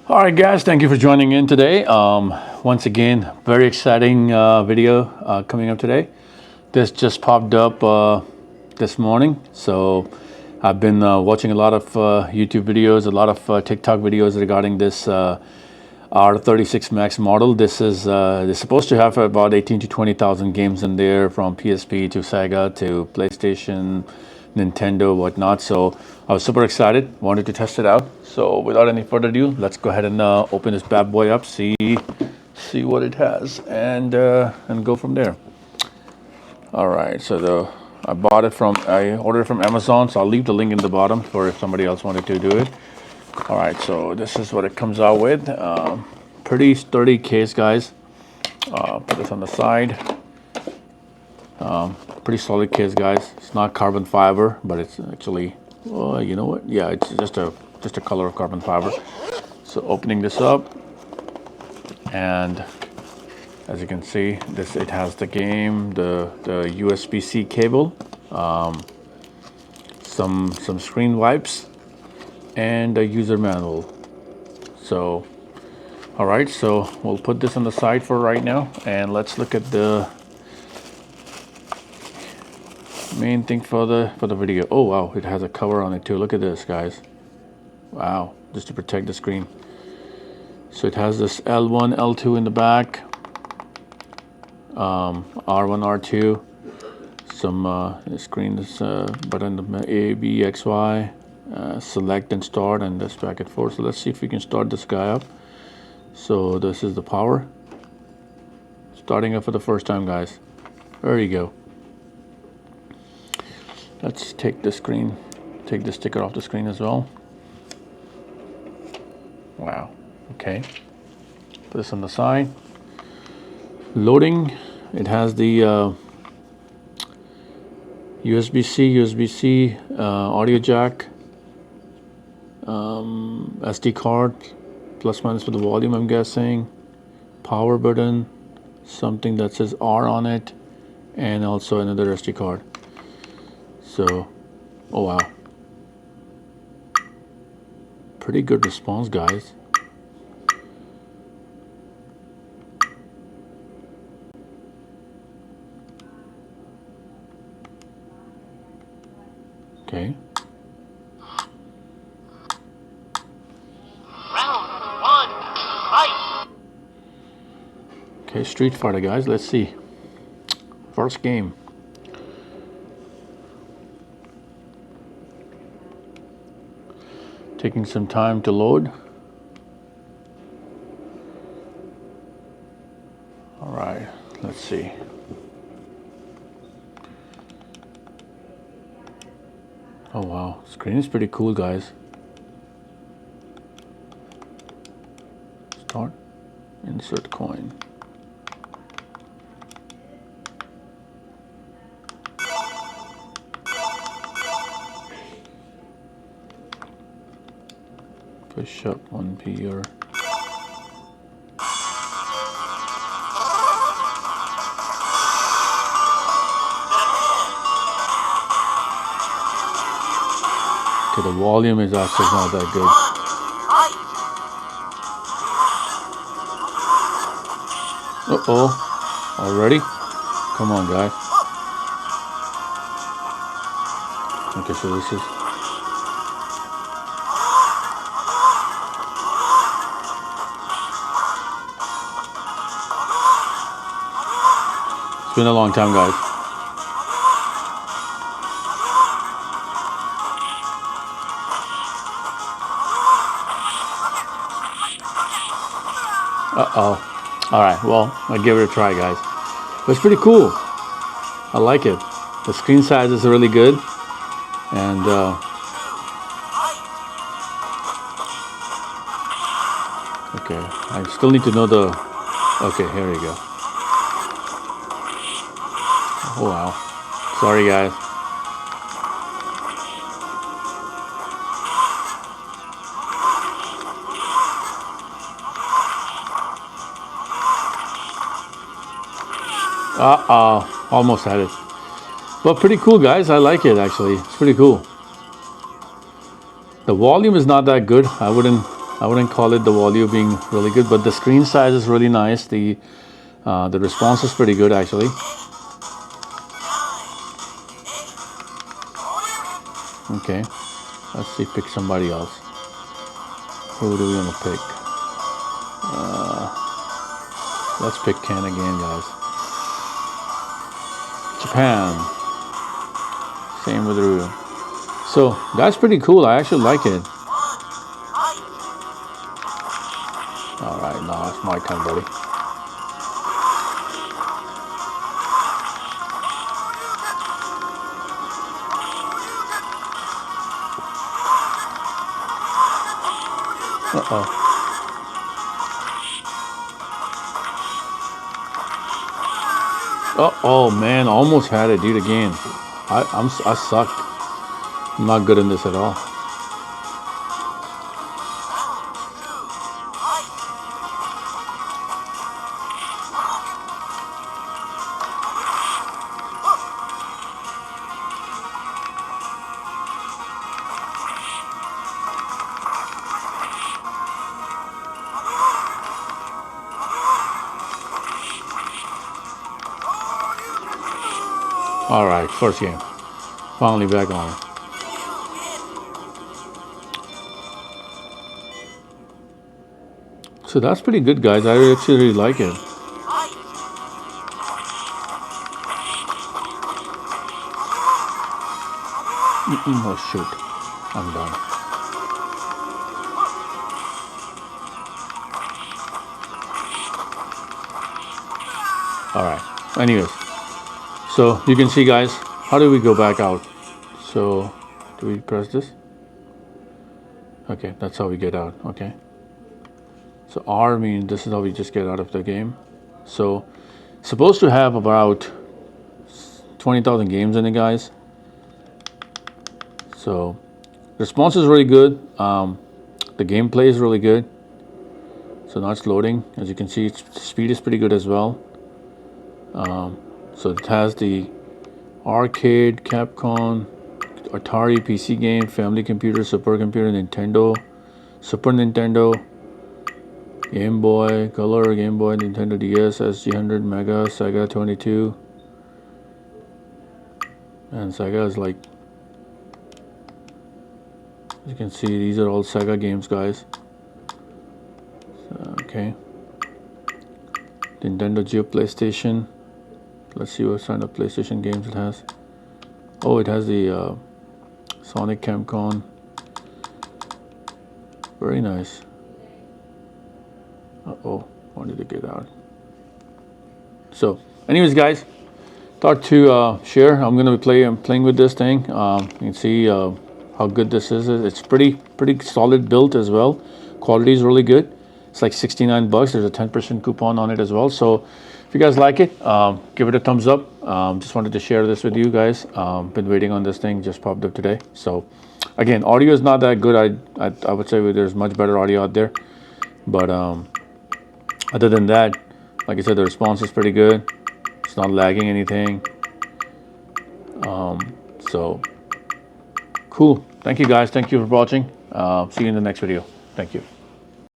All right, guys, thank you for joining in today. Once again, very exciting video coming up today. This just popped up this morning, so I've been watching a lot of YouTube videos, a lot of TikTok videos regarding this R36 Max model. This is they're supposed to have about 18 to 20,000 games in there, from PSP to Sega to PlayStation, Nintendo, whatnot. So I was super excited, wanted to test it out. So without any further ado, let's go ahead and open this bad boy up, see what it has, and go from there. All right, so I ordered it from Amazon, so I'll leave the link in the bottom for if somebody else wanted to do it. All right, so this is what it comes out with. Pretty sturdy case, guys. Put this on the side. Pretty solid case, guys. It's not carbon fiber, but it's actually, well, you know what? Yeah, it's just a color of carbon fiber. So opening this up, and as you can see, it has the game, the USB-C cable, some screen wipes, and a user manual. So, all right, so we'll put this on the side for right now, and let's look at the main thing for the video. Oh wow, it has a cover on it too. Look at this, guys. Wow, just to protect the screen. So it has this L1, L2 in the back, R1, R2, some screen button, A, B, X, Y, select and start, and this back and forth. So let's see if we can start this guy up. So this is the power. Starting up for the first time, guys. There you go. Let's take the sticker off the screen as well. Wow, okay. Put this on the side. Loading, it has the USB-C, audio jack, SD card, plus minus for the volume, I'm guessing, power button, something that says R on it, and also another SD card. So, oh wow, pretty good response, guys. Okay. Round one, fight. Okay, Street Fighter, guys. Let's see. First game. Taking some time to load. All right, let's see. Oh wow, screen is pretty cool, guys. Start, insert coin. Push up 1P or okay, the volume is actually not that good. Uh-oh, already? Come on, guys. Okay, so this is... It's been a long time, guys. Uh-oh. All right, well, I'll give it a try, guys. But it's pretty cool. I like it. The screen size is really good. And okay, I still need to know the... Okay, here we go. Oh, wow. Sorry, guys. Almost had it. But pretty cool, guys. I like it, actually. It's pretty cool. The volume is not that good. I wouldn't I wouldn't call it the volume being really good, but the screen size is really nice. The response is pretty good actually. Okay, let's see, pick somebody else. Who do we want to pick? Let's pick Ken again, guys. Japan. Same with Ryu. So that's pretty cool. I actually like it. All right, now it's my turn, buddy. Uh-oh. Oh man, almost had it, dude. Again, I suck. I'm not good in this at all. All right, first game. Finally back on. So that's pretty good, guys. I actually really like it. Oh shoot, I'm done. All right. Anyways, so you can see, guys, how do we go back out? So do we press this? Okay, that's how we get out. Okay. So R means this is how we just get out of the game. So supposed to have about 20,000 games in it, guys. So response is really good. The gameplay is really good. So now it's loading. As you can see, its speed is pretty good as well. So it has the arcade, Capcom, Atari PC game, family computer, supercomputer, Nintendo, Super Nintendo, Game Boy Color, Game Boy, Nintendo DS, SG100, Mega, Sega 22, and Sega is like, as you can see, these are all Sega games, guys. Okay. Nintendo Geo, PlayStation. Let's see what kind of PlayStation games it has. Oh, it has the Sonic Camcon. Very nice. Uh-oh, wanted to get out. So, anyways, guys, thought to share. I'm gonna be playing with this thing. You can see how good this is. It's pretty solid built as well. Quality is really good. It's like 69 bucks. There's a 10% coupon on it as well. So if you guys like it, give it a thumbs up. Just wanted to share this with you guys. Been waiting on this thing, just popped up today. So again, audio is not that good. I would say there's much better audio out there. But other than that, like I said, the response is pretty good. It's not lagging anything. So cool. Thank you, guys. Thank you for watching. See you in the next video. Thank you.